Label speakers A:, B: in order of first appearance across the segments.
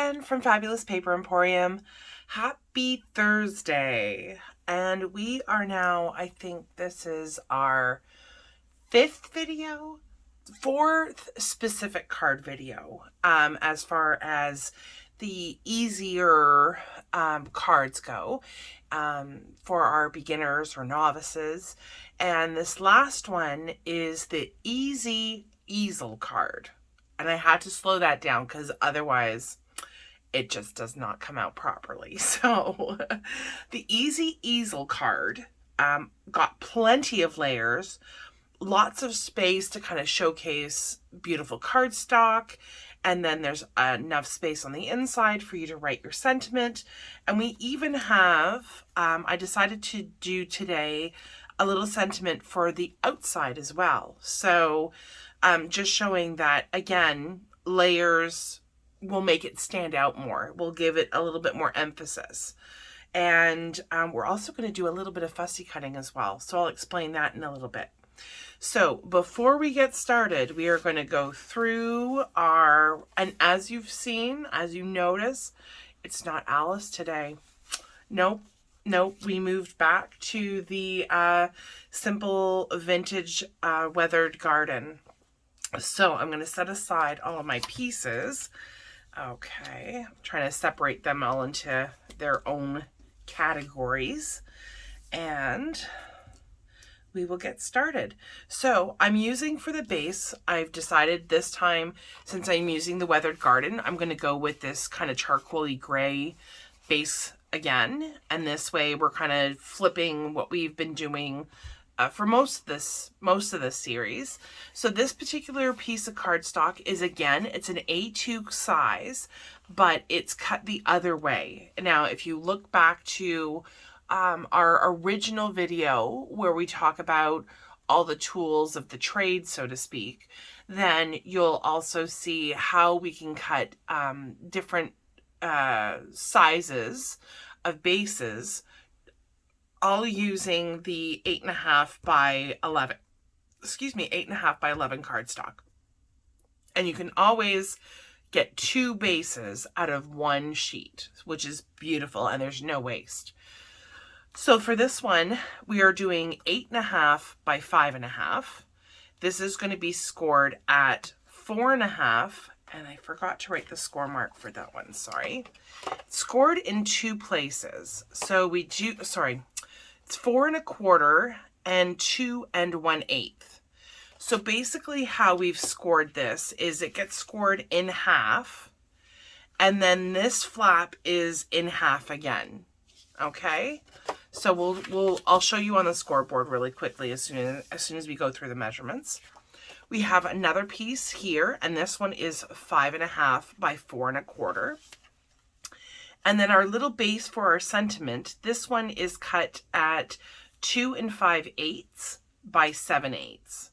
A: Jen from Fabulous Paper Emporium. Happy Thursday. And we are now, I think this is our fourth specific card video, as far as the easier cards go, for our beginners or novices. And this last one is the Easel Card. And I had to slow that down because otherwise it just does not come out properly. So the Easel Card got plenty of layers, lots of space to kind of showcase beautiful cardstock. And then there's enough space on the inside for you to write your sentiment. And we even have, I decided to do today a little sentiment for the outside as well. So just showing that, again, layers will make it stand out more. We'll give it a little bit more emphasis. And we're also going to do a little bit of fussy cutting as well. So I'll explain that in a little bit. So before we get started, we are going to go through and as you've seen, as you notice, it's not Alice today. Nope, we moved back to the simple vintage weathered garden. So I'm going to set aside all of my pieces. Okay, I'm trying to separate them all into their own categories. And we will get started. So I'm using for the base, I've decided this time, since I'm using the weathered garden, I'm going to go with this kind of charcoaly gray base again. And this way we're kind of flipping what we've been doing for most of this series. So this particular piece of cardstock is, again, it's an A2 size, but it's cut the other way. Now, if you look back to our original video where we talk about all the tools of the trade, so to speak, then you'll also see how we can cut different sizes of bases, all using the 8.5 by 11 cardstock. And you can always get two bases out of one sheet, which is beautiful, and there's no waste. So for this one, we are doing 8.5 by 5.5. This is going to be scored at 4.5, and I forgot to write the score mark for that one, sorry. It's scored in two places. So we do, sorry, it's 4 1/4 and 2 1/8. So basically how we've scored this is it gets scored in half, and then this flap is in half again. Okay, so I'll show you on the scoreboard really quickly as soon as we go through the measurements. We have another piece here, and this one is 5.5 by 4 1/4. And then our little base for our sentiment, this one is cut at 2 5/8 by 7/8.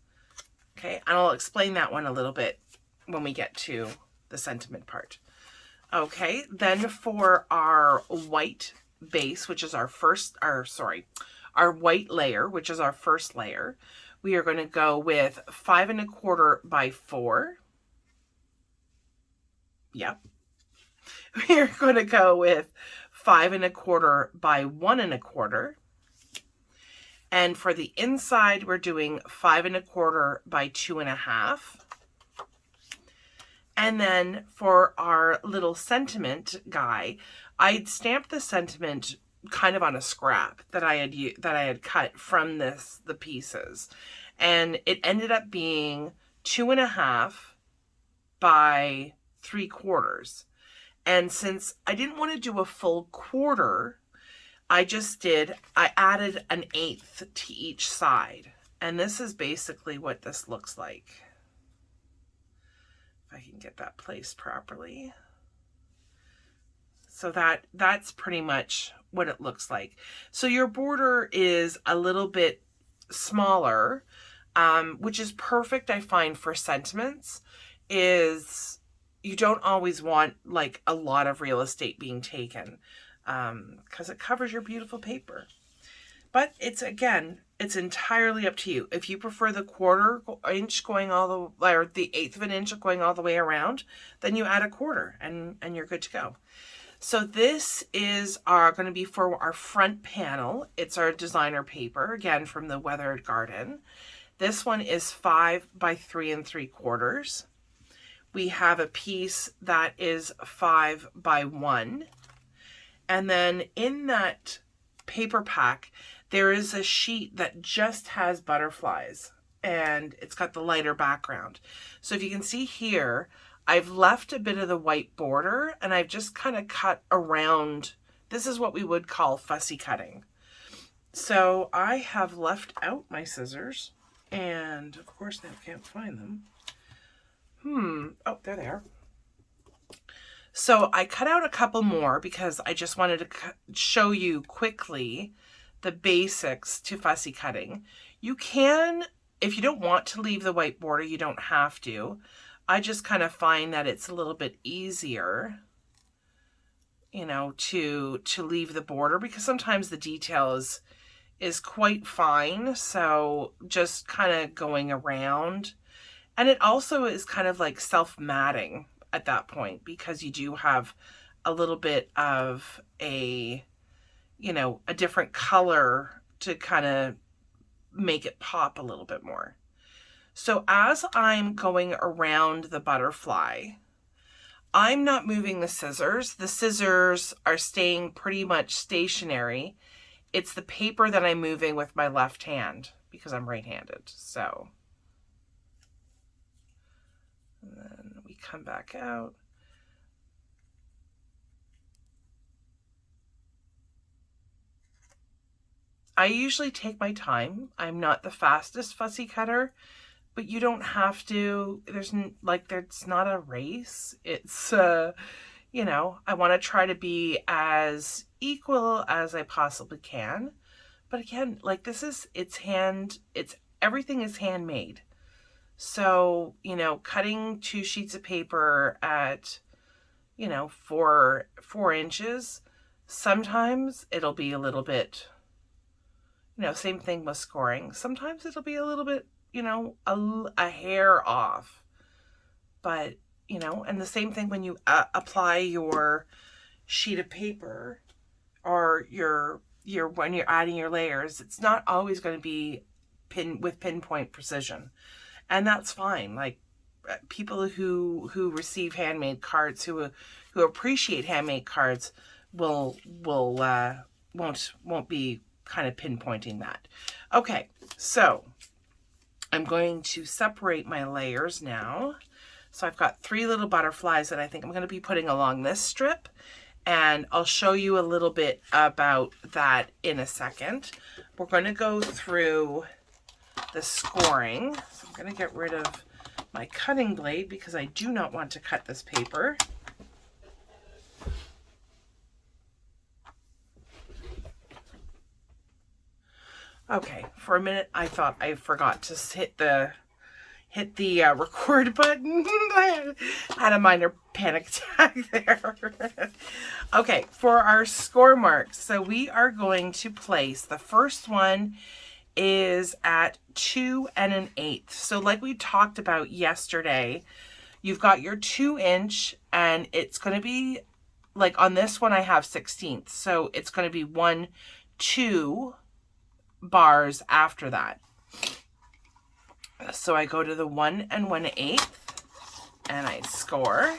A: Okay, and I'll explain that one a little bit when we get to the sentiment part. Okay, then for our white base, which is our white layer, which is our first layer, we are going to go with 5 1/4 by 4. Yep. We are going to go with 5 1/4 by 1 1/4. And for the inside, we're doing 5 1/4 by 2.5. And then for our little sentiment guy, I'd stamped the sentiment kind of on a scrap that I had cut from the pieces. And it ended up being 2.5 by 3/4. And since I didn't want to do a full quarter, I added an 1/8 to each side. And this is basically what this looks like. If I can get that placed properly. So that's pretty much what it looks like. So your border is a little bit smaller, which is perfect, I find, for sentiments. Is you don't always want like a lot of real estate being taken, because it covers your beautiful paper. But it's, again, it's entirely up to you. If you prefer the 1/4 inch going all the, or the 1/8 of an inch going all the way around, then you add a 1/4 and you're good to go. So this is going to be for our front panel. It's our designer paper, again, from the Weathered Garden. This one is 5 by 3 3/4. We have a piece that is 5 by 1. And then in that paper pack, there is a sheet that just has butterflies, and it's got the lighter background. So if you can see here, I've left a bit of the white border, and I've just kind of cut around. This is what we would call fussy cutting. So I have left out my scissors, and of course now I can't find them. Oh, there they are. So I cut out a couple more because I just wanted to show you quickly the basics to fussy cutting. You can, if you don't want to leave the white border, you don't have to. I just kind of find that it's a little bit easier, you know, to leave the border, because sometimes the detail is quite fine. So just kind of going around. And it also is kind of like self-matting at that point, because you do have a little bit of a, you know, a different color to kind of make it pop a little bit more. So as I'm going around the butterfly, I'm not moving the scissors. The scissors are staying pretty much stationary. It's the paper that I'm moving with my left hand because I'm right-handed. So, and then we come back out. I usually take my time. I'm not the fastest fussy cutter, but you don't have to. There's not a race. It's, you know, I want to try to be as equal as I possibly can. But again, like everything is handmade. So, you know, cutting 2 sheets of paper at, you know, 4 inches, sometimes it'll be a little bit, you know, same thing with scoring. Sometimes it'll be a little bit, you know, a hair off. But, you know, and the same thing when you apply your sheet of paper or when you're adding your layers, it's not always going to be with pinpoint precision. And that's fine. Like, people who receive handmade cards, who appreciate handmade cards, won't be kind of pinpointing that. Okay, so I'm going to separate my layers now. So I've got 3 little butterflies that I think I'm going to be putting along this strip, and I'll show you a little bit about that in a second. We're going to go through the scoring. So I'm going to get rid of my cutting blade because I do not want to cut this paper. Okay, for a minute I thought I forgot to hit the record button. I had a minor panic attack there. Okay, for our score marks, so we are going to place, the first one is at 2 1/8. So like we talked about yesterday, you've got your 2 inch, and it's going to be, like on this one I have 16ths. So it's going to be 1, 2 bars after that. So I go to the 1 1/8 and I score,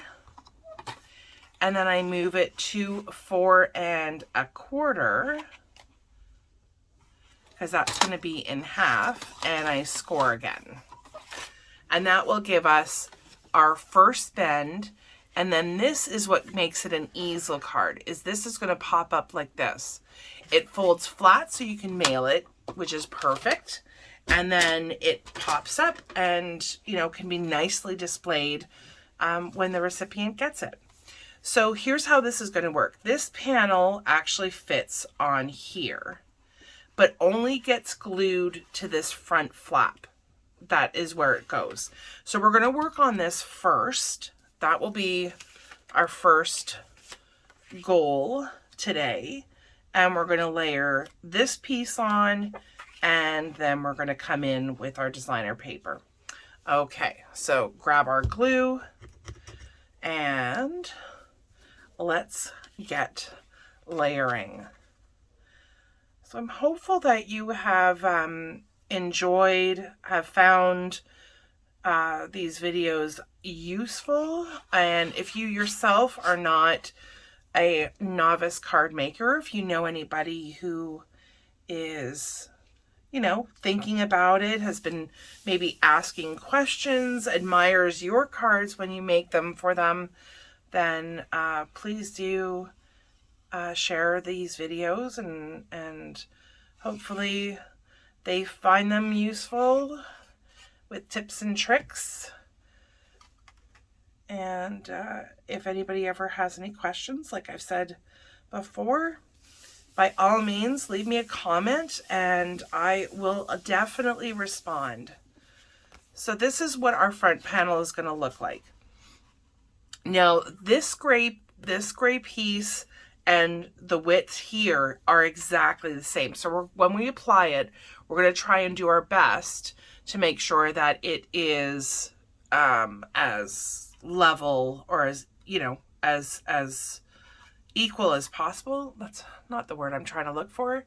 A: and then I move it to 4 1/4 because that's going to be in half, and I score again. And that will give us our first bend. And then this is what makes it an easel card, is this is going to pop up like this. It folds flat so you can mail it, which is perfect. And then it pops up and, you know, can be nicely displayed when the recipient gets it. So here's how this is going to work. This panel actually fits on here, but only gets glued to this front flap. That is where it goes. So we're going to work on this first. That will be our first goal today. and we're going to layer this piece on, and then we're going to come in with our designer paper. Okay, so grab our glue and let's get layering. So I'm hopeful that you have enjoyed, have found these videos useful. And if you yourself are not a novice card maker, if you know anybody who is, you know, thinking about it, has been maybe asking questions, admires your cards when you make them for them, then please do share these videos, and hopefully they find them useful with tips and tricks. And if anybody ever has any questions, like I've said before, by all means, leave me a comment and I will definitely respond. So this is what our front panel is going to look like. Now, this gray piece and the width here are exactly the same. So when we apply it, we're going to try and do our best to make sure that it is as level, or as, you know, as equal as possible. That's not the word I'm trying to look for.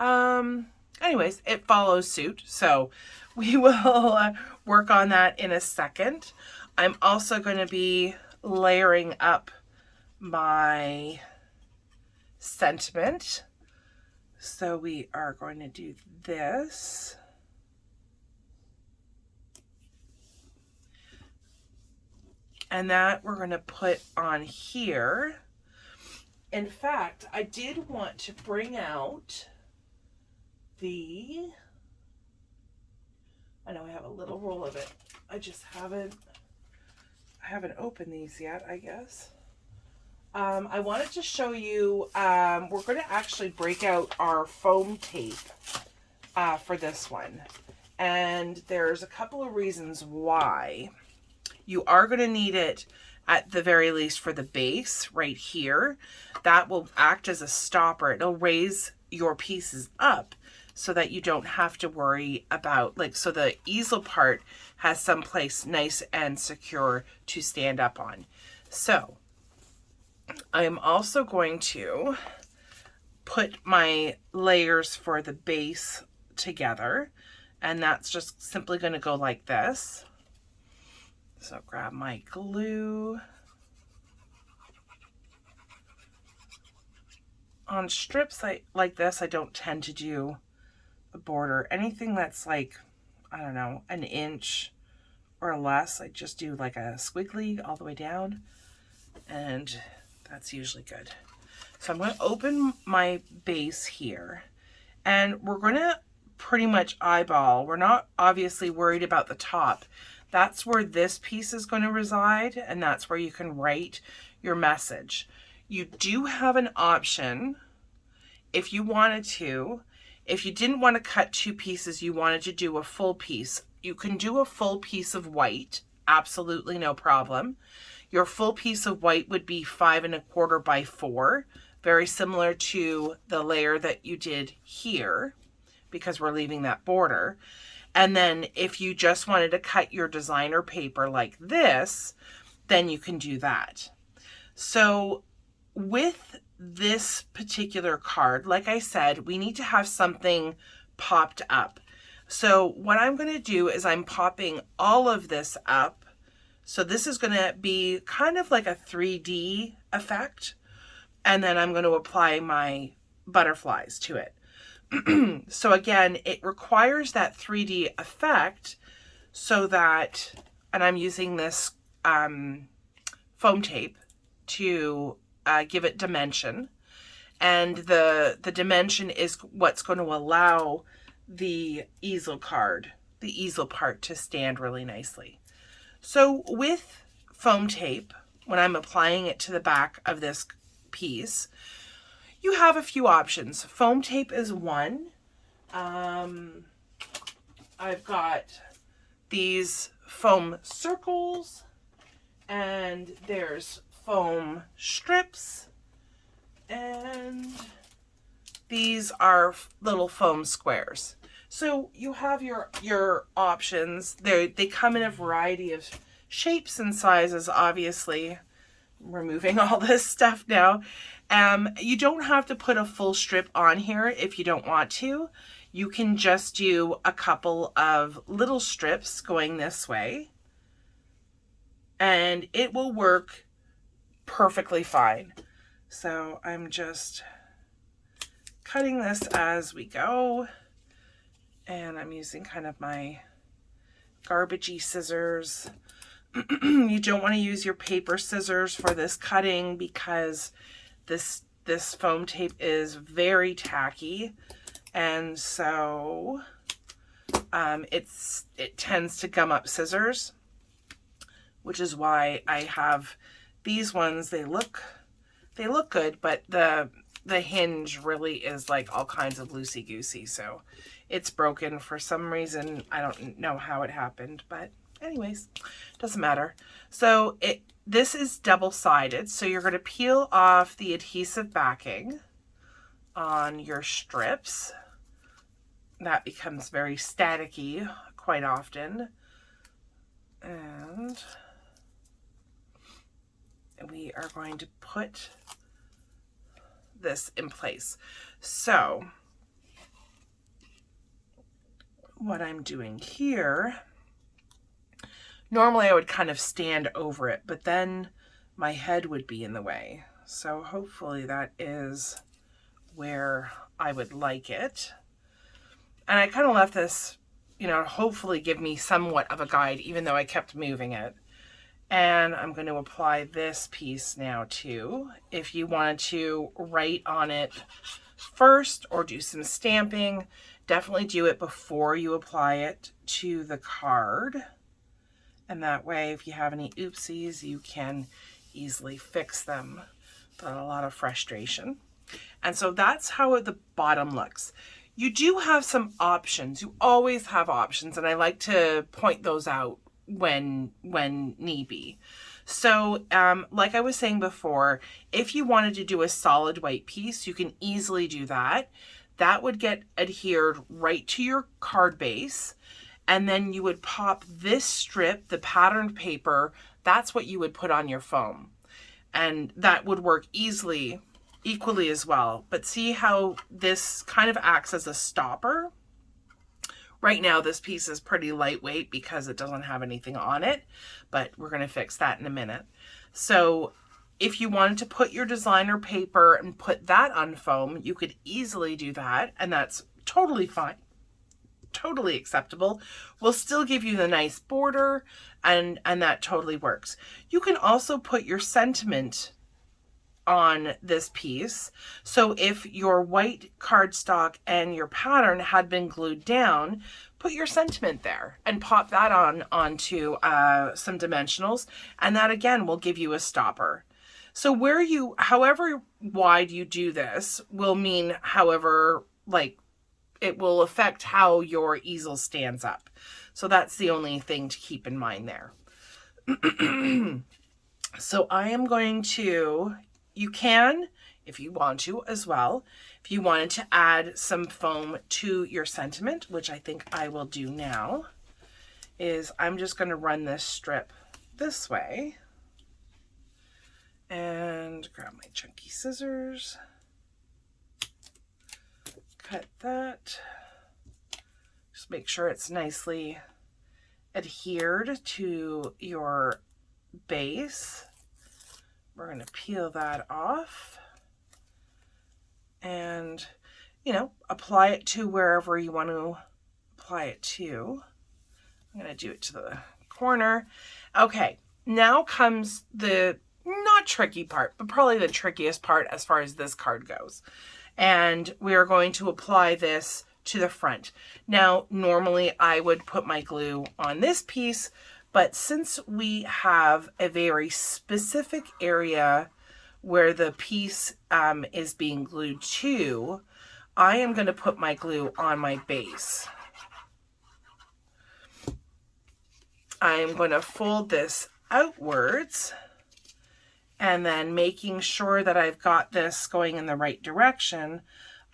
A: Anyways, it follows suit. So we will work on that in a second. I'm also going to be layering up my sentiment. So we are going to do this. And that we're going to put on here. In fact, I did want to bring out I know I have a little roll of it. I haven't opened these yet, I guess. I wanted to show you, we're going to actually break out our foam tape for this one. And there's a couple of reasons why. You are going to need it at the very least for the base right here. That will act as a stopper. It'll raise your pieces up so that you don't have to worry about, like, so the easel part has some place nice and secure to stand up on. So I'm also going to put my layers for the base together, and that's just simply going to go like this. So grab my glue. On strips like this, I don't tend to do a border. Anything that's like, I don't know, an inch or less, I just do like a squiggly all the way down, and that's usually good. So I'm going to open my base here, and we're going to pretty much eyeball. We're not obviously worried about the top. That's where this piece is going to reside, and that's where you can write your message. You do have an option if you wanted to. If you didn't want to cut two pieces, you wanted to do a full piece, you can do a full piece of white, absolutely no problem. Your full piece of white would be 5 1/4 by 4, very similar to the layer that you did here, because we're leaving that border. And then if you just wanted to cut your designer paper like this, then you can do that. So with this particular card, like I said, we need to have something popped up. So what I'm going to do is I'm popping all of this up. So this is going to be kind of like a 3D effect. And then I'm going to apply my butterflies to it. So again, it requires that 3D effect so that, and I'm using this foam tape to give it dimension. And the dimension is what's going to allow the easel card, the easel part, to stand really nicely. So with foam tape, when I'm applying it to the back of this piece, you have a few options. Foam tape is one. I've got these foam circles, and there's foam strips, and these are little foam squares. So you have your options. They come in a variety of shapes and sizes, obviously. Removing all this stuff now. You don't have to put a full strip on here if you don't want to. You can just do a couple of little strips going this way, and it will work perfectly fine. So I'm just cutting this as we go, and I'm using kind of my garbagey scissors. You don't want to use your paper scissors for this cutting because this foam tape is very tacky, and so it tends to gum up scissors, which is why I have these ones. They look good, but the hinge really is like all kinds of loosey-goosey, so it's broken for some reason. I don't know how it happened, but anyways, doesn't matter. So this is double-sided, so you're going to peel off the adhesive backing on your strips. That becomes very staticky quite often. And we are going to put this in place. So what I'm doing here, normally I would kind of stand over it, but then my head would be in the way. So hopefully that is where I would like it. And I kind of left this, hopefully give me somewhat of a guide, even though I kept moving it. And I'm going to apply this piece now too. If you wanted to write on it first or do some stamping, definitely do it before you apply it to the card. And that way, if you have any oopsies, you can easily fix them without a lot of frustration. And so that's how the bottom looks. You do have some options. You always have options, and I like to point those out when need be. So like I was saying before, if you wanted to do a solid white piece, you can easily do that. That would get adhered right to your card base, and then you would pop this strip, the patterned paper, that's what you would put on your foam. And that would work equally as well. But see how this kind of acts as a stopper? Right now, this piece is pretty lightweight because it doesn't have anything on it, but we're going to fix that in a minute. So if you wanted to put your designer paper and put that on foam, you could easily do that, and that's totally fine. Totally acceptable. Will still give you the nice border, and that totally works. You can also put your sentiment on this piece. So if your white cardstock and your pattern had been glued down, put your sentiment there and pop that onto some dimensionals, and that again will give you a stopper. So however wide you do this will mean however, it will affect how your easel stands up. So that's the only thing to keep in mind there. So I am going to, you can, if you want to as well, if you wanted to add some foam to your sentiment, which I think I will do now, is I'm just going to run this strip this way and grab my chunky scissors. Cut that. Just make sure it's nicely adhered to your base. We're going to peel that off and, apply it to wherever you want to apply it to. I'm going to do it to the corner. Okay, now comes the not tricky part, but probably the trickiest part as far as this card goes. And we are going to apply this to the front. Now, normally I would put my glue on this piece, but since we have a very specific area where the piece is being glued to, I am going to put my glue on my base. I am going to fold this outwards, and then making sure that I've got this going in the right direction,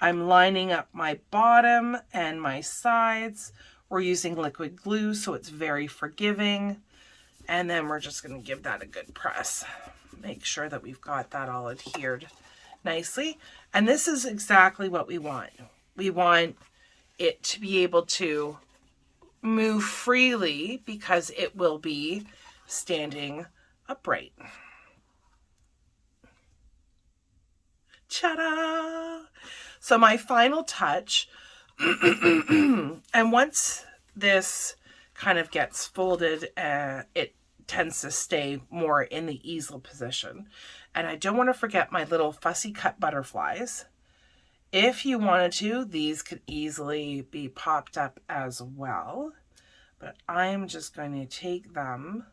A: I'm lining up my bottom and my sides. We're using liquid glue, so it's very forgiving. And then we're just going to give that a good press. Make sure that we've got that all adhered nicely. And this is exactly what we want. We want it to be able to move freely because it will be standing upright. Ta-da! So my final touch, and once this kind of gets folded, it tends to stay more in the easel position. And I don't want to forget my little fussy cut butterflies. If you wanted to, these could easily be popped up as well. But I'm just going to take them.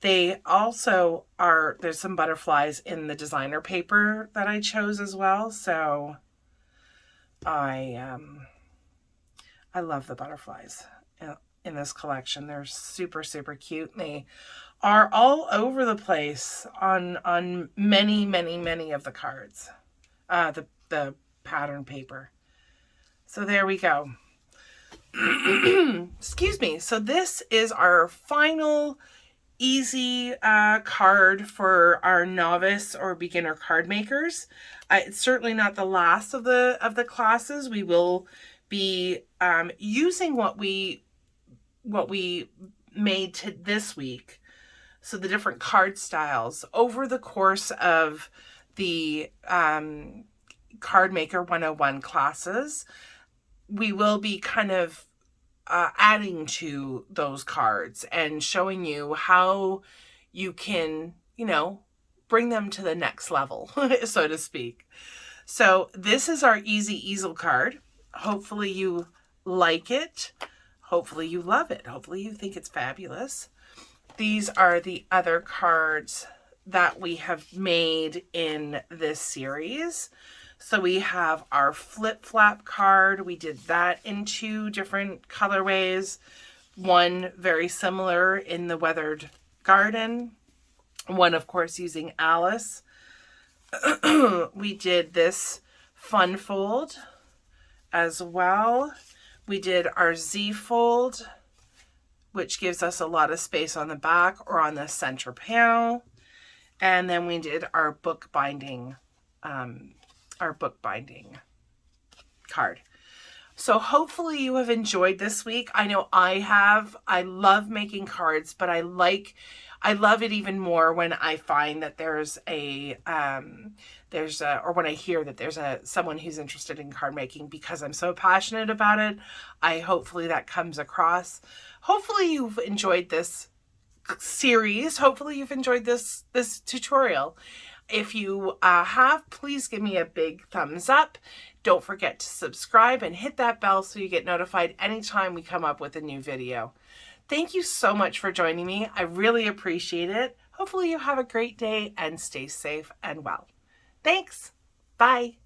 A: They also are, there's some butterflies in the designer paper that I chose as well. So I love the butterflies in this collection. They're super, super cute. And they are all over the place on many, many, many of the cards. The pattern paper. So there we go. Excuse me. So this is our final easy card for our novice or beginner card makers. It's certainly not the last of the classes. We will be using what we made this week, so the different card styles, over the course of the Card Maker 101 classes. We will be kind of adding to those cards and showing you how you can, bring them to the next level, so to speak. So this is our easy easel card. Hopefully you like it. Hopefully you love it. Hopefully you think it's fabulous. These are the other cards that we have made in this series. So we have our flip flap card. We did that in 2 different colorways. One very similar in the Weathered Garden. One, of course, using Alice. We did this fun fold as well. We did our Z fold, which gives us a lot of space on the back or on the center panel. And then we did our bookbinding card. So hopefully you have enjoyed this week. I know I have. I love making cards, but I love it even more when I find that or when I hear that there's someone who's interested in card making, because I'm so passionate about it. Hopefully that comes across. Hopefully you've enjoyed this series. Hopefully you've enjoyed this tutorial. If you have, please give me a big thumbs up. Don't forget to subscribe and hit that bell so you get notified anytime we come up with a new video. Thank you so much for joining me. I really appreciate it. Hopefully you have a great day and stay safe and well. Thanks. Bye.